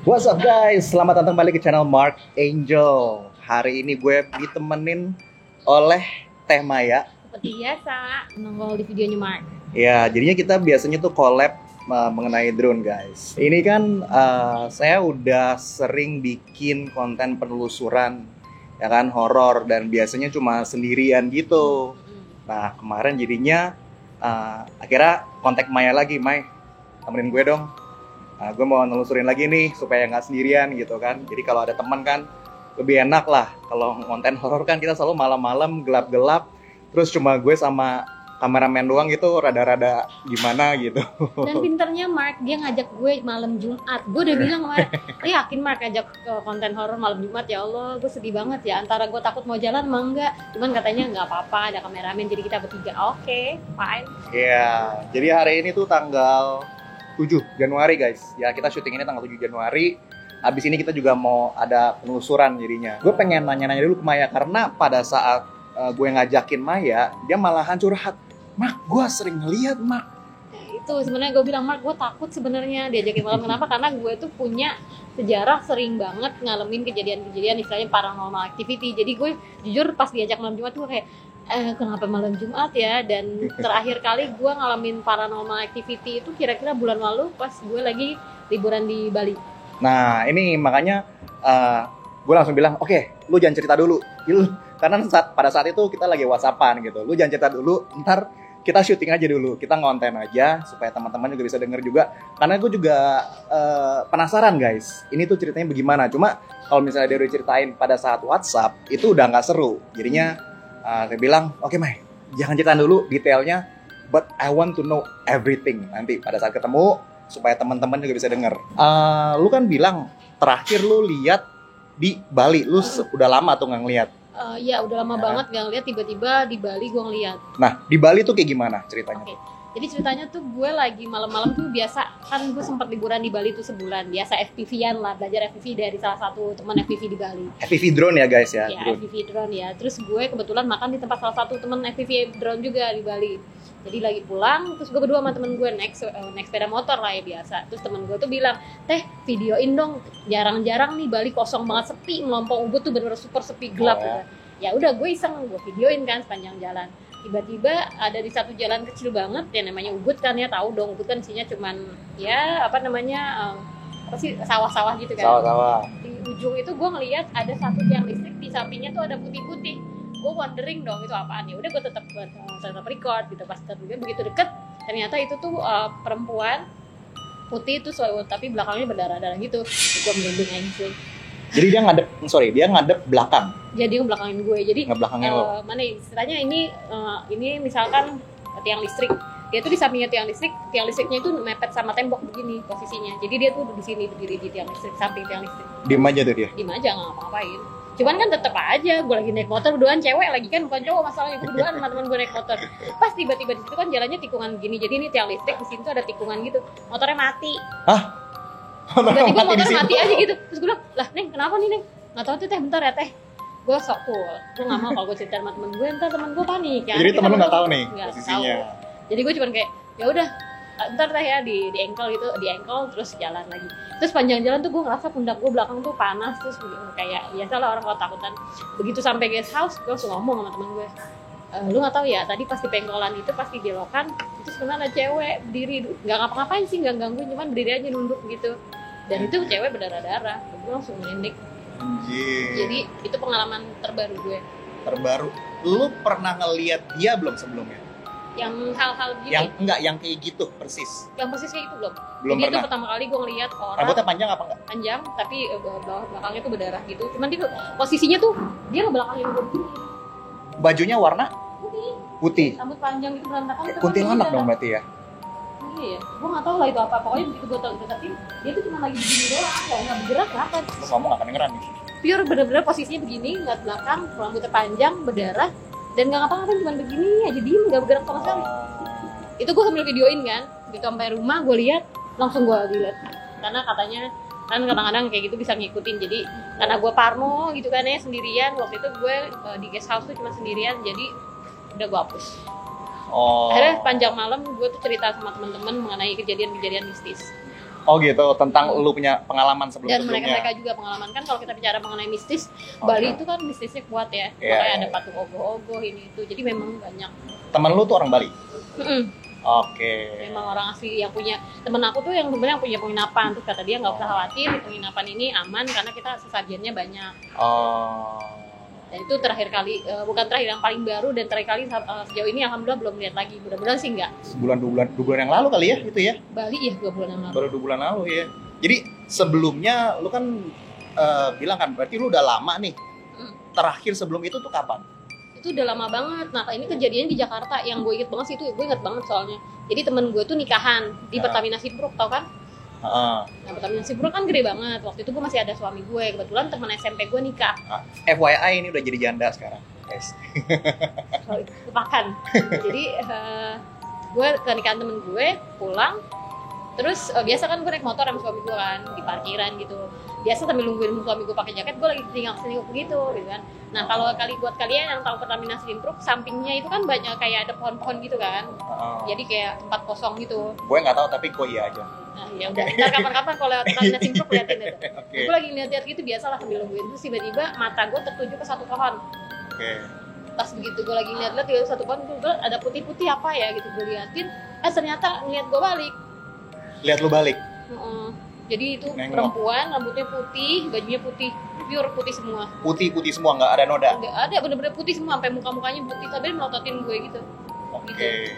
What's up guys, selamat datang balik ke channel Mark Angel. Hari ini gue ditemenin oleh Teh Maya. Seperti biasa, nongol di videonya Mark. Ya, jadinya kita biasanya tuh collab mengenai drone guys. Ini kan saya udah sering bikin konten penelusuran, ya kan, horor dan biasanya cuma sendirian gitu. Nah kemarin jadinya akhirnya kontak Maya lagi, Mai, temenin gue dong. Gue mau nelusurin lagi nih supaya nggak sendirian gitu kan. Jadi kalau ada teman kan lebih enak lah. Kalau konten horor kan kita selalu malam-malam gelap-gelap, terus cuma gue sama kameramen doang gitu, rada-rada gimana gitu. Dan pinternya Mark, dia ngajak gue malam Jumat. Gue udah bilang kemarin, yakin Mark ngajak ke konten horor malam Jumat? Ya Allah, gue sedih banget ya. Antara gue takut mau jalan emang enggak. Cuman katanya nggak apa-apa, ada kameramen jadi kita bertiga. Oke, fine. Iya, jadi hari ini tuh tanggal 7 Januari guys. Ya kita syuting ini tanggal 7 Januari. Habis ini kita juga mau ada penelusuran jadinya. Gue pengen nanya-nanya dulu ke Maya karena pada saat gue ngajakin Maya, dia malahan curhat. Mak, gue sering ngeliat Mak. Itu sebenarnya gue bilang, Mark, gue takut sebenarnya diajakin malam. Kenapa? Karena gue tuh punya sejarah sering banget ngalamin kejadian-kejadian istilahnya paranormal activity. Jadi gue jujur pas diajak malam Jumat tuh kayak kenapa malam Jumat ya? Dan terakhir kali gue ngalamin paranormal activity itu kira-kira bulan lalu pas gue lagi liburan di Bali. Nah ini makanya gue langsung bilang, oke, lu jangan cerita dulu. Karena pada saat itu kita lagi whatsappan gitu. Lu jangan cerita dulu, ntar kita syuting aja dulu. Kita ngonten aja supaya teman-teman juga bisa denger juga. Karena gue juga penasaran guys, ini tuh ceritanya bagaimana. Cuma kalau misalnya dia udah ceritain pada saat WhatsApp, itu udah nggak seru. Jadinya saya bilang, oke Mai, jangan cerita dulu detailnya, but I want to know everything nanti pada saat ketemu supaya teman-teman juga bisa denger. Lu kan bilang terakhir lu lihat di Bali, lu udah lama tuh nggak ngeliat? Ya udah lama banget nggak ngeliat, tiba-tiba di Bali gue ngeliat. Nah di Bali tuh kayak gimana ceritanya? Oke. Jadi ceritanya tuh gue lagi malam-malam tuh biasa, kan gue sempat liburan di Bali tuh sebulan. Biasa FPV-an lah, belajar FPV dari salah satu teman FPV di Bali. FPV drone ya guys ya? Ya, FPV drone ya. Terus gue kebetulan makan di tempat salah satu teman FPV drone juga di Bali. Jadi lagi pulang, terus gue berdua sama temen gue naik sepeda motor lah ya biasa. Terus temen gue tuh bilang, Teh videoin dong, jarang-jarang nih Bali kosong banget, sepi, Melompong Ubud tuh bener-bener super sepi, gelap gitu. Ya udah gue iseng, gue videoin kan sepanjang jalan. Tiba-tiba ada di satu jalan kecil banget yang namanya Ubud kan ya, tahu dong Ubud kan isinya cuman ya apa namanya apa sih, sawah-sawah gitu kan. Sawah-sawah. Di ujung itu gue ngeliat ada satu tiang listrik, di sampingnya tuh ada putih-putih. Gue wondering dong itu apaan. Ya udah gue tetap record gitu. Pas begitu deket ternyata itu tuh perempuan putih itu, tapi belakangnya berdarah-darah gitu. Gue merinding anjing. Jadi dia ngadep belakang. Jadi ngebelakangin gue. Jadi ngebelakangnya mana istilahnya ini misalkan tiang listrik. Dia tuh di sampingnya tiang listriknya itu mepet sama tembok begini posisinya. Jadi dia tuh di sini berdiri di tiang listrik, samping tiang listrik. Diem aja tuh dia. Diem aja, nggak ngapa-ngapain. Cuman kan tetep aja gue lagi naik motor berduaan, cewek lagi kan, bukan cowok masalahnya, gue berduaan sama teman gue naik motor. Pas tiba-tiba di situ kan jalannya tikungan gini. Jadi ini tiang listrik, di sini tuh ada tikungan gitu. Motornya mati. Hah? Tiba-tiba motor mati aja gitu. Terus gue bilang, "Lah, Neng, kenapa nih, Neng?" "Nggak tahu tuh, Teh, bentar ya, Teh." Gue sok cool. Gue nggak mau kalau gue cerita sama temen gue, ntar temen gue panik ya. Jadi temen lu nggak tahu nih posisinya. Jadi gue cuman kayak, ya udah, ntar Teh ya di ankle gitu, di ankle terus jalan lagi. Terus panjang jalan tuh gue ngerasa pundak gue belakang tuh panas, terus kayak biasalah orang kalau takutan. Begitu sampai guest house, gue langsung ngomong sama temen gue, lu nggak tahu ya, tadi pas di pengkolan itu, pas di belokan itu sebenarnya ada cewek berdiri, nggak ngapa-ngapain sih, nggak gangguin, cuman berdiri aja nunduk gitu. Dan itu cewek berdarah-darah. Gue langsung merinding. Jadi itu pengalaman terbaru gue. Terbaru. Lu pernah ngeliat dia belum sebelumnya? Yang hal-hal gini? Yang kayak gitu persis. Yang persis kayak gitu belum. Belum jadi pernah. Itu pertama kali gue ngeliat orang. Rambutnya panjang apa enggak? Panjang, tapi belakangnya tuh berdarah gitu. Cuman dia posisinya tuh dia ngebelakangin gue begini. Bajunya warna putih. Rambut panjang gitu berantakan. Kuntilanak dong berarti ya? Iya, gue nggak tahu lah itu apa. Pokoknya begitu gue deketin, dia tuh cuma lagi begini doang, nggak bergerak apa. Lu ngomong nggak kedengeran nih? Pure bener-bener posisinya begini, ngeliat belakang, rambutnya panjang, berdarah, dan nggak ngapa-ngapain, cuma begini aja diem, nggak bergerak sama sekali. Itu gue sambil videoin kan, gitu sampai rumah gue lihat, langsung gue lihat. Karena katanya kan kadang-kadang kayak gitu bisa ngikutin. Jadi karena gue parno gitu kan ya, sendirian. Waktu itu gue di guest house tuh cuma sendirian, jadi udah gue hapus. Akhirnya panjang malam gue tuh cerita sama teman-teman mengenai kejadian-kejadian mistis. Oh gitu, tentang lu punya pengalaman Dan sebelum-sebelumnya. mereka juga pengalaman kan kalau kita bicara mengenai mistis, Bali itu kan mistisnya kuat ya. Iya, Makanya iya. ada patung ogoh-ogoh ini itu. Jadi memang banyak. Temen lu tuh orang Bali? Mm-mm. Oke. Memang orang asli yang punya. Temen aku tuh yang sebenarnya punya penginapan. Terus kata dia nggak usah khawatir, penginapan ini aman karena kita sesajiannya banyak. Oh. Dan itu terakhir kali, bukan terakhir, yang paling baru dan terakhir kali sejauh ini alhamdulillah belum lihat lagi. Mudah-mudahan sih enggak. Sebulan 2 bulan yang lalu kali ya itu ya? Bali ya 2 bulan yang lalu. Baru 2 bulan lalu ya. Jadi sebelumnya lu kan bilang kan berarti lu udah lama nih. Hmm. Terakhir sebelum itu tuh kapan? Itu udah lama banget. Nah ini kejadiannya di Jakarta. Yang gue inget banget sih itu, gue inget banget soalnya. Jadi temen gue tuh nikahan di Pertamina Sipruk, tau kan? Heeh. Nah Pertamina Sipruk kan gede banget. Waktu itu gue masih ada suami gue. Kebetulan temen SMP gue nikah. FYI ini udah jadi janda sekarang, guys. Kalau itu lupakan. Jadi gue ke nikahan temen gue, pulang. Terus biasa kan gue naik motor sama suami gue kan di parkiran gitu. Biasa sambil nungguin suami gue pakai jaket, gue lagi tinggal kesini begitu gitu kan. Nah kalau buat kalian yang tahu Pertamina Sipruk, sampingnya itu kan banyak kayak ada pohon-pohon gitu kan. Jadi kayak tempat kosong gitu. Gue nggak tahu tapi kok iya aja. Nah ya udah, ntar kapan-kapan kalau lewat Pertamina Sipruk liatin itu. Oke. Gue lagi lihat-lihat gitu biasalah sambil nungguin, terus tiba-tiba mata gue tertuju ke satu pohon. Oke. Pas begitu gue lagi lihat-lihat di satu pohon, gue ada putih-putih apa ya gitu, gue liatin. Ternyata ngeliat gue balik. Lihat lu balik. Jadi itu Nengok. perempuan, rambutnya putih, bajunya putih, pure putih semua. Putih-putih semua, nggak ada noda. Nggak ada, bener-bener putih semua, sampai muka-mukanya putih, sambil melototin gue gitu. Oke.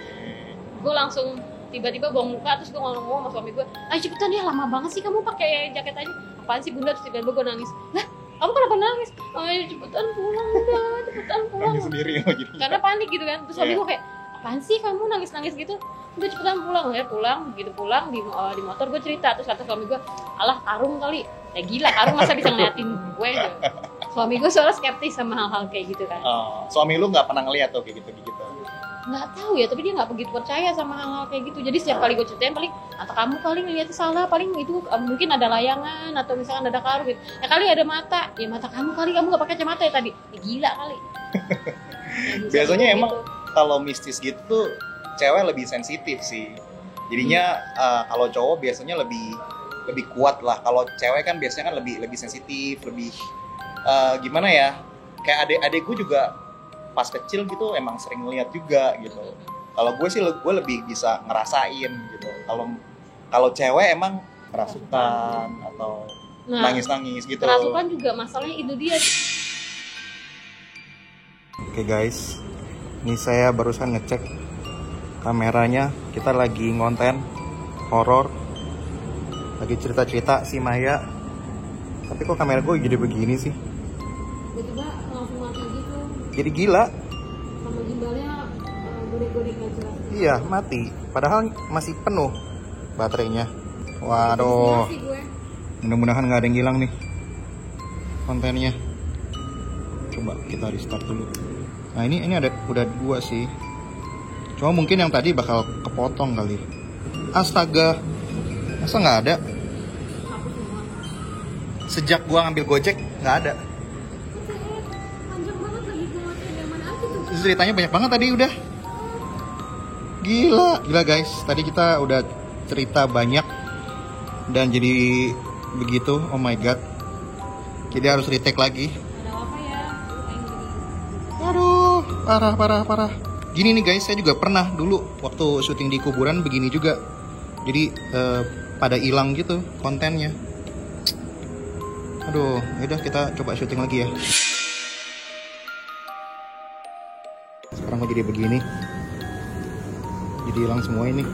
Gue langsung tiba-tiba buang muka, terus gue ngomong sama suami gue, ayo cepetan ya, lama banget sih kamu pakai jaket aja. Apaan sih bunda? Terus tiba-tiba gue nangis. Lah, kamu kenapa nangis? Ayo cepetan pulang udah, cepetan pulang. Nangis sendiri lo jadi. Karena panik gitu kan. Terus suami Iya. gue kayak, apaan sih kamu nangis-nangis gitu? Udah cepetan pulang ya, pulang. Begitu pulang di motor gue cerita, terus kata suami gue, alah karung kali. Ya gila, karung masa bisa ngeliatin gue gitu. Suami gue soalnya skeptis sama hal-hal kayak gitu kan. Suami lu nggak pernah ngeliat tuh kayak gitu. Nggak tahu ya, tapi dia nggak begitu percaya sama hal-hal kayak gitu. Jadi setiap kali gue ceritain paling, atau kamu kali ngeliatnya salah, paling itu mungkin ada layangan atau misalkan ada karung gitu. Ya kali ada mata, ya mata kamu kali, kamu nggak pakai kacamata ya tadi. Ya gila kali. Ya, Biasanya gitu. emang kalau mistis gitu tuh cewek lebih sensitif sih. Jadinya kalau cowok biasanya lebih kuat lah. Kalau cewek kan biasanya kan lebih sensitif, lebih gimana ya? Kayak adik gue juga pas kecil gitu emang sering ngeliat juga gitu. Kalau gue sih gue lebih bisa ngerasain gitu. Kalau cewek emang kerasukan atau nangis-nangis gitu. Kerasukan juga masalahnya itu dia. Oke guys, ini saya barusan ngecek kameranya. Kita lagi ngonten horor, lagi cerita-cerita si Maya. Tapi kok kamera gue jadi begini sih? Tiba-tiba langsung mati gitu. Jadi gila. Sama gimbalnya godek-godek nggak jelas. Iya, mati. Padahal masih penuh baterainya. Waduh. Sih gue. Mudah-mudahan nggak ada yang hilang nih kontennya. Coba kita restart dulu. Nah ini udah 2 sih. Cuma mungkin yang tadi bakal kepotong kali. Astaga, masa nggak ada? Sejak gua ngambil Gojek nggak ada. Panjang banget lagi gue mati dari mana aja tuh. Ceritanya banyak banget tadi udah. Gila guys. Tadi kita udah cerita banyak dan jadi begitu. Oh my god. Jadi harus retake lagi. Ada apa ya? Aduh, parah. Gini nih guys, saya juga pernah dulu waktu syuting di kuburan begini juga. Jadi pada hilang gitu kontennya. Aduh, yaudah kita coba syuting lagi ya. Sekarang kok jadi begini. Jadi hilang semua ini.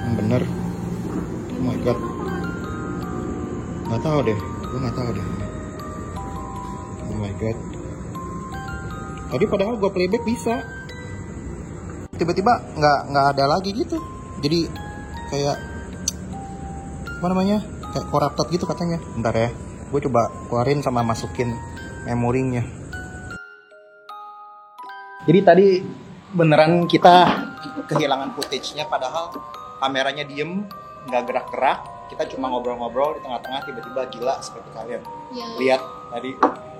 Yang bener. Oh my god. Gak tahu deh, gue gak tahu deh. Oh my god. Tadi padahal gue playback bisa. Tiba-tiba nggak ada lagi gitu. Jadi kayak apa namanya? Kayak corrupted gitu katanya. Bentar ya. Gue coba keluarin sama masukin memorinya. Jadi tadi beneran kita kehilangan footage-nya padahal kameranya diem, nggak gerak-gerak. Kita cuma ngobrol-ngobrol di tengah-tengah tiba-tiba gila seperti kalian Ya. lihat tadi.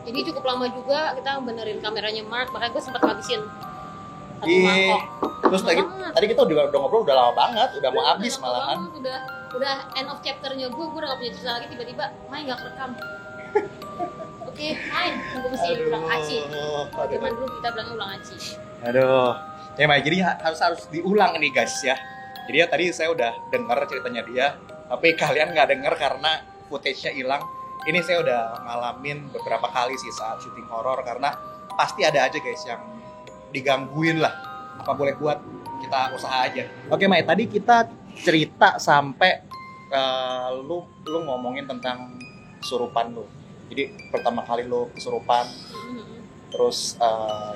Jadi cukup lama juga kita benerin kameranya Mark, makanya gue sempat ngabisin satu Ih, mangkok. terus Lama lagi banget. tadi kita udah ngobrol udah lama banget, udah mau habis lama malahan. banget, udah end of chapternya gue udah gak punya cerita lagi, tiba-tiba main gak kerekam. Oke, main, gue mesti ulang aci. Zaman dulu kita bilangnya ulang aci. Aduh. Ya, Mai, jadi harus diulang nih guys ya. Jadi ya tadi saya udah dengar ceritanya dia, tapi kalian nggak denger karena footage-nya hilang. Ini saya udah ngalamin beberapa kali sih saat syuting horor, karena pasti ada aja guys yang digangguin lah. Apa boleh buat, kita usaha aja. Oke, Mai, tadi kita cerita sampai lu ngomongin tentang kesurupan lu. Jadi pertama kali lu kesurupan, terus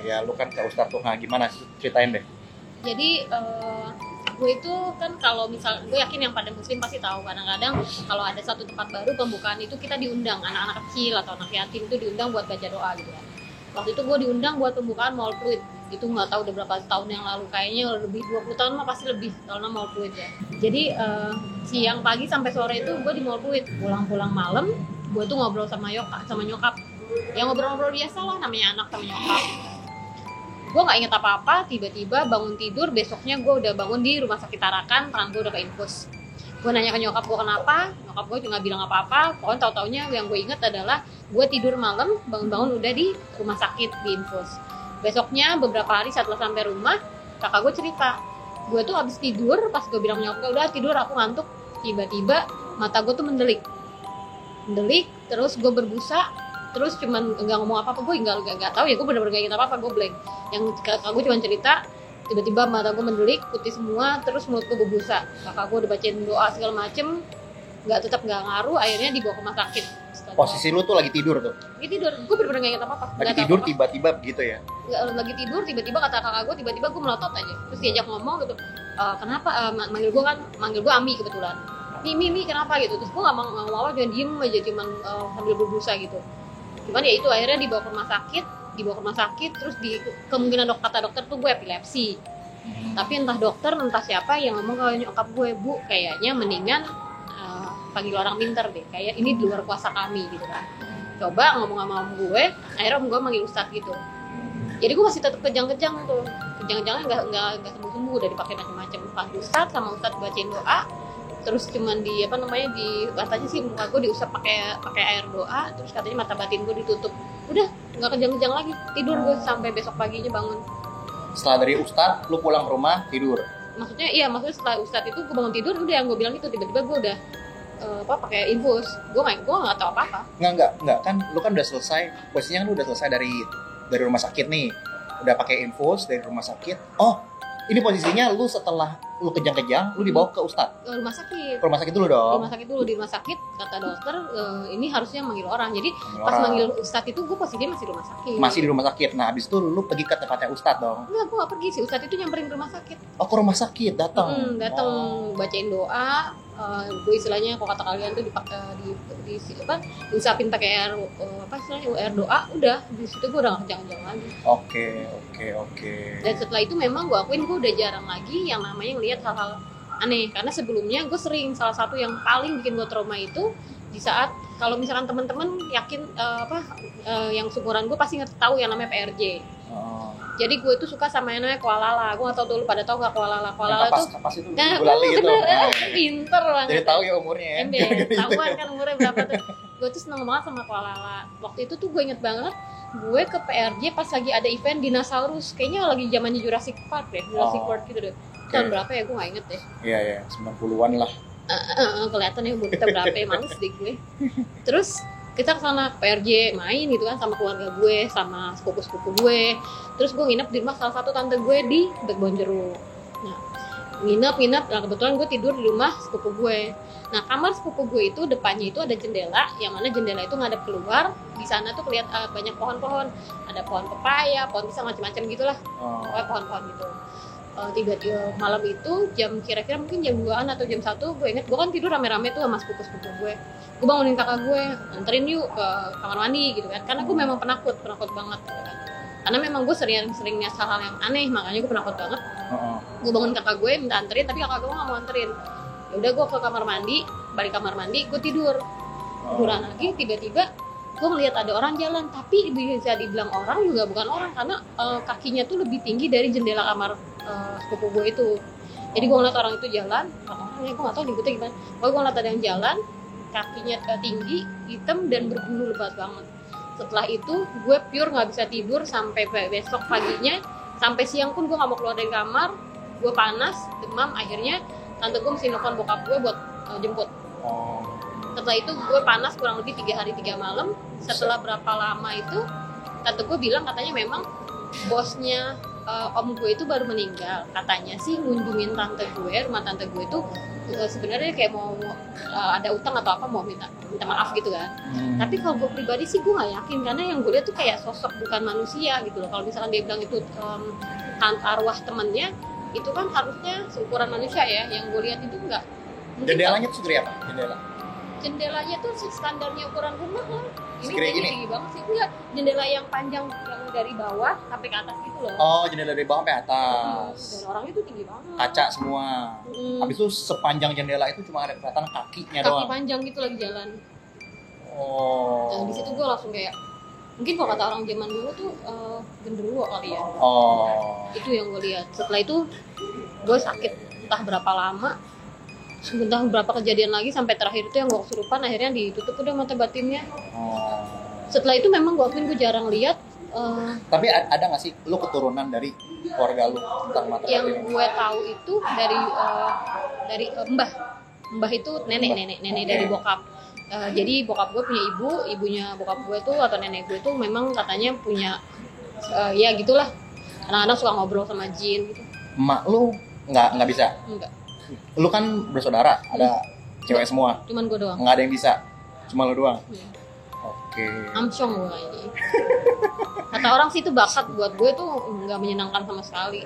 ya lu kan ke Ustadz tuh, nah gimana, ceritain deh. Jadi gue itu kan kalau misal, gue yakin yang pada muslim pasti tahu, kadang-kadang kalau ada satu tempat baru pembukaan itu kita diundang, anak-anak kecil atau anak yatim itu diundang buat baca doa gitu ya. Waktu itu gue diundang buat pembukaan Mall Fluid, itu nggak tahu udah berapa tahun yang lalu, kayaknya lebih 20 tahun mah pasti lebih, karena Mall Fluid ya. Jadi siang pagi sampai sore itu gue di Mall Fluid, pulang-pulang malam gue tuh ngobrol sama nyokap, yang ngobrol-ngobrol biasa lah, namanya anak sama nyokap. Gue nggak inget apa-apa, tiba-tiba bangun tidur, besoknya gue udah bangun di rumah sakit Tarakan, tangan gue udah ke infus. Gue nanya ke nyokap gue kenapa, nyokap gue juga nggak bilang apa-apa. Pokoknya tahu-taunya yang gue inget adalah gue tidur malam, bangun-bangun udah di rumah sakit di infus. Besoknya beberapa hari setelah sampai rumah, kakak gue cerita, gue tuh abis tidur, pas gue bilang nyokap gue udah tidur aku ngantuk, tiba-tiba mata gue tuh mendelik, terus gue berbusa. Terus cuman nggak ngomong apa-apa, gue nggak tahu ya, gue bener-bener nggak ingat apa-apa, gue blank. Yang kakak gue cuma cerita, tiba-tiba mata gue mendelik, putih semua, terus mulut gue berbusa. Kakak gue udah bacain doa segala macem, tetap nggak ngaruh, akhirnya dibawa ke rumah sakit. Posisi lu tuh lagi tidur tuh? Lagi tidur, gue bener-bener nggak ingat apa-apa. Lagi tidur tiba-tiba begitu ya? Lagi tidur, tiba-tiba kata kakak gue, tiba-tiba gue melotot aja. Terus diajak ngomong gitu, kenapa, manggil gue Ami kebetulan. Mi kenapa gitu, terus gue nggak mau apa, jangan diem aja, cuman sambil berbusa gitu. Cuman ya itu akhirnya dibawa ke rumah sakit, terus kemungkinan kata dokter tuh gue epilepsi. Tapi entah dokter entah siapa yang ngomong ke nyokap gue, Bu kayaknya mendingan panggil orang pinter deh, kayak ini di luar kuasa kami gitu kan. Coba ngomong sama om gue, akhirnya om gue manggil Ustadz gitu. Jadi gue masih tetap kejang-kejang tuh, kejang-kejangnya nggak sembuh-sembuh, udah dipakai macam-macam. Pas Ustadz sama Ustadz bacain doa, terus cuman di katanya sih muka gue diusap pakai air doa, terus katanya mata batin gue ditutup, udah nggak kejang-kejang lagi, tidur gue sampai besok paginya bangun. Setelah dari Ustadz lu pulang ke rumah tidur? Maksudnya setelah Ustadz itu gue bangun tidur, udah yang gue bilang itu, tiba-tiba gue udah pakai infus, gue nggak tahu apa-apa. Nggak kan, lu kan udah selesai, posisinya kan lu udah selesai dari rumah sakit nih, udah pakai infus dari rumah sakit. Oh, ini posisinya lu setelah lu kejang-kejang, lu dibawa ke Ustadz? Rumah sakit. Rumah sakit dulu dong? Di rumah sakit, kata dokter, ini harusnya manggil orang. Jadi pas manggil Ustadz itu, gue posisinya masih di rumah sakit. Masih di rumah sakit, nah abis itu lu pergi ke tempatnya Ustadz dong? Enggak, gue gak pergi sih, Ustadz itu nyamperin ke rumah sakit. Oh, ke rumah sakit, datang? Datang, bacain doa, gue istilahnya, kalau kata kalian tuh diusapin pakai air doa, udah, di situ gue udah gak kejang-kejang lagi. Oke. Dan setelah itu memang gue akuin gue udah jarang lagi yang namanya ngelihat hal-hal aneh, karena sebelumnya gue sering, salah satu yang paling bikin gue trauma itu di saat kalau misalkan teman-teman yakin yang seumuran gue pasti tahu yang namanya PRJ. Jadi gue itu suka sama yang namanya koalala. Gue gak tau tuh lu pada tau gak koalala? Koalala tuh kapas itu gulali gitu. Pinter banget. Jadi tahu ya umurnya ya. Tahuan kan umurnya berapa tuh. Gue tuh seneng banget sama koalala. Waktu itu tuh gue inget banget, gue ke PRJ pas lagi ada event dinosaurus. Kayaknya lagi zamannya Jurassic Park deh, Jurassic World gitu deh. Tahun berapa ya, gue gak inget deh. Iya, 90-an lah. Kelihatan ya umur kita berapa ya, males deh gue. Terus kita kesana ke PRJ main gitu kan sama keluarga gue, sama sepupu-sepupu gue. Terus gue nginep di rumah salah satu tante gue di Backbone. Nah, nginep, nah kebetulan gue tidur di rumah sepupu gue. Nah, kamar sepupu gue itu depannya itu ada jendela, yang mana jendela itu ngadep keluar. Di sana tuh kelihatan banyak pohon-pohon, ada pohon pepaya, pohon pisang, macam-macam gitulah. Pokoknya pohon-pohon gitu. Tiba-tiba malam itu kira-kira mungkin jam 2-an atau jam 1, gue inget gue kan tidur rame-rame tuh sama sepupu-sepupu gue bangunin kakak gue, anterin yuk ke kamar mandi gitu kan, karena gue memang penakut banget gitu kan. Karena memang gue sering lihat hal-hal yang aneh, makanya gue penakut banget. Gue bangun kakak gue minta anterin, tapi kakak gue gak mau anterin. Ya udah gue ke kamar mandi, balik kamar mandi, gue tiduran lagi, tiba-tiba gue ngeliat ada orang jalan, tapi bisa dibilang orang juga bukan orang karena kakinya tuh lebih tinggi dari jendela kamar sepupu gue itu. Jadi gue ngeliat orang itu jalan, orangnya gue nggak tahu nyebutnya gimana. Gue ngeliat ada yang jalan, kakinya tinggi, hitam dan berbulu lebat banget. Setelah itu gue pure nggak bisa tidur sampai besok paginya, sampai siang pun gue nggak mau keluar dari kamar. Gue panas, demam, akhirnya tante gue mesti nelfon bokap gue buat jemput. Setelah itu gue panas kurang lebih 3 hari 3 malam. Setelah berapa lama itu tante gue bilang katanya memang bosnya om gue itu baru meninggal. Katanya sih ngunjungin tante gue, rumah tante gue itu sebenarnya kayak mau ada utang atau apa, mau minta maaf gitu kan. Tapi kalau gue pribadi sih gue nggak yakin, karena yang gue lihat tuh kayak sosok bukan manusia gitu loh. Kalau misalkan dia bilang itu arwah temennya, itu kan harusnya seukuran manusia ya. Yang gue lihat itu enggak. Jendelanya tuh segede apa? Jendelanya tuh standarnya ukuran rumah lah. Ini Segede kayaknya gini? tinggi banget sih. Enggak, jendela yang panjang yang dari bawah sampai ke atas gitu loh. Oh, jendela dari bawah sampai atas. Dan orangnya tuh tinggi banget. Kaca semua. Habis itu sepanjang jendela itu cuma ada kelihatan kakinya Kaki doang. panjang gitu lagi jalan. Oh. Nah, di situ gue langsung kayak, mungkin kalau kata orang zaman dulu tuh genderuwo kali ya. Oh. Itu yang gue lihat. Setelah itu gue sakit entah berapa lama, entah berapa kejadian lagi, sampai terakhir itu yang gue kesurupan, akhirnya ditutup udah mata batinnya. Oh. Setelah itu memang gue jarang lihat. Tapi ada nggak sih lu keturunan dari keluarga lu tentang mata Yang batin ini? gue tahu itu dari mbah itu nenek dari bokap. Jadi bokap gue punya ibunya bokap gue tuh atau nenek gue tuh memang katanya punya ya gitulah, anak-anak suka ngobrol sama jin gitu. Emak lu nggak bisa? Enggak, Lu kan bersaudara, ada cewek semua, cuman gue doang. nggak ada yang bisa, cuma lu doang. Iya. Oke. Amsyong gue kayaknya. Kata orang sih itu bakat, buat gue tuh nggak menyenangkan sama sekali.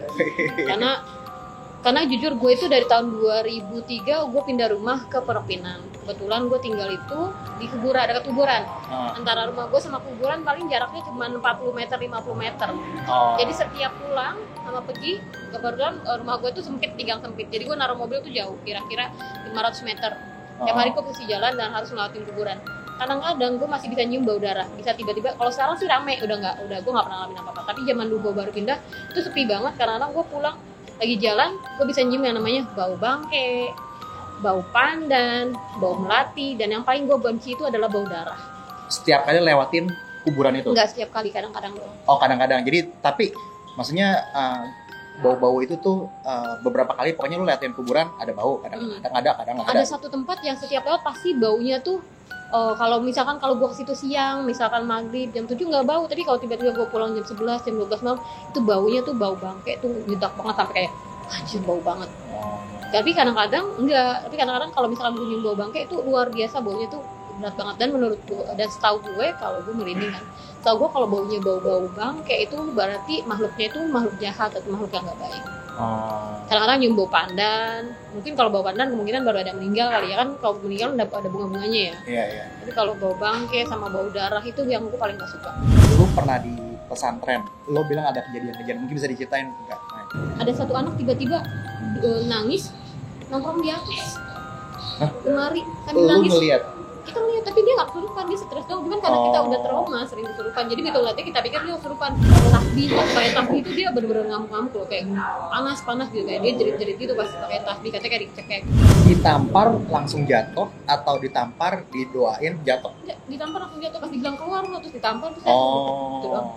Karena jujur gue itu dari tahun 2003 gue pindah rumah ke Pondok Pinang. Kebetulan gue tinggal itu di kuburan, dekat kuburan. Antara rumah gue sama kuburan paling jaraknya cuma 40 meter, 50 meter. Oh. Jadi setiap pulang sama pergi, kebetulan rumah gue tuh sempit, tinggal sempit. Jadi gue naruh mobil tuh jauh, kira-kira 500 meter. Tiap hari gue mesti jalan dan harus ngelewatin kuburan. Kadang-kadang gue masih bisa nyium bau darah, bisa tiba-tiba. Kalau sekarang sih rame, udah gue nggak pernah ngalamin apa-apa. Tapi zaman dulu gue baru pindah itu sepi banget, karena gue pulang lagi jalan, gue bisa nyium yang namanya bau bangke, bau pandan, bau melati, dan yang paling gue benci itu adalah bau darah. Setiap kali lewatin kuburan itu? Enggak setiap kali, kadang-kadang doang. Oh, kadang-kadang. Jadi tapi maksudnya bau-bau itu tuh beberapa kali pokoknya lu liatin kuburan ada bau, kadang-kadang ada, kadang nggak ada. Ada satu tempat yang setiap lewat pasti baunya tuh kalau misalkan kalau gue ke situ siang, misalkan maghrib jam 7 nggak bau, tapi kalau tiba-tiba gue pulang jam 11, jam 12 malam, itu baunya tuh bau bangke tuh nyedak banget sampai kayak anjir bau banget. Tapi kadang-kadang enggak, tapi kadang-kadang kalau misalkan gue nyium bau bangke itu luar biasa, baunya tuh berat banget. Dan menurut gue, dan setahu gue, kalau gue merinding kan, setahu gue kalau baunya bau-bau bangke itu berarti makhluknya itu makhluk jahat atau makhluk yang nggak baik. Kadang-kadang nyium bau pandan, mungkin kalau bau pandan kemungkinan baru ada meninggal kali ya, kan kalau meninggal ada bunga-bunganya ya. Iya. Tapi kalau bau bangke sama bau darah itu yang gue paling gak suka. Lu pernah di pesantren, lo bilang ada kejadian-kejadian, mungkin bisa diceritain enggak? Ada satu anak tiba-tiba nangis nongkrong di atas lemari sambil Lu nangis. ngeliat? Kita ngeliat, tapi dia gak kesurupan, dia stres doang. Cuman karena kita udah trauma sering kesurupan, jadi begitu ngeliatnya kita pikir dia kesurupan. Tasbih, pas pakai tasbih itu dia bener-bener ngamuk-ngamuk loh, kayak panas gitu, kayak dia jerit-jerit gitu pas pakai tasbih, katanya kayak dicekek. Ditampar langsung jatuh atau ditampar didoain jatuh? Ditampar langsung jatuh, pas dibilang keluar terus ditampar terus Oh. gitu doang.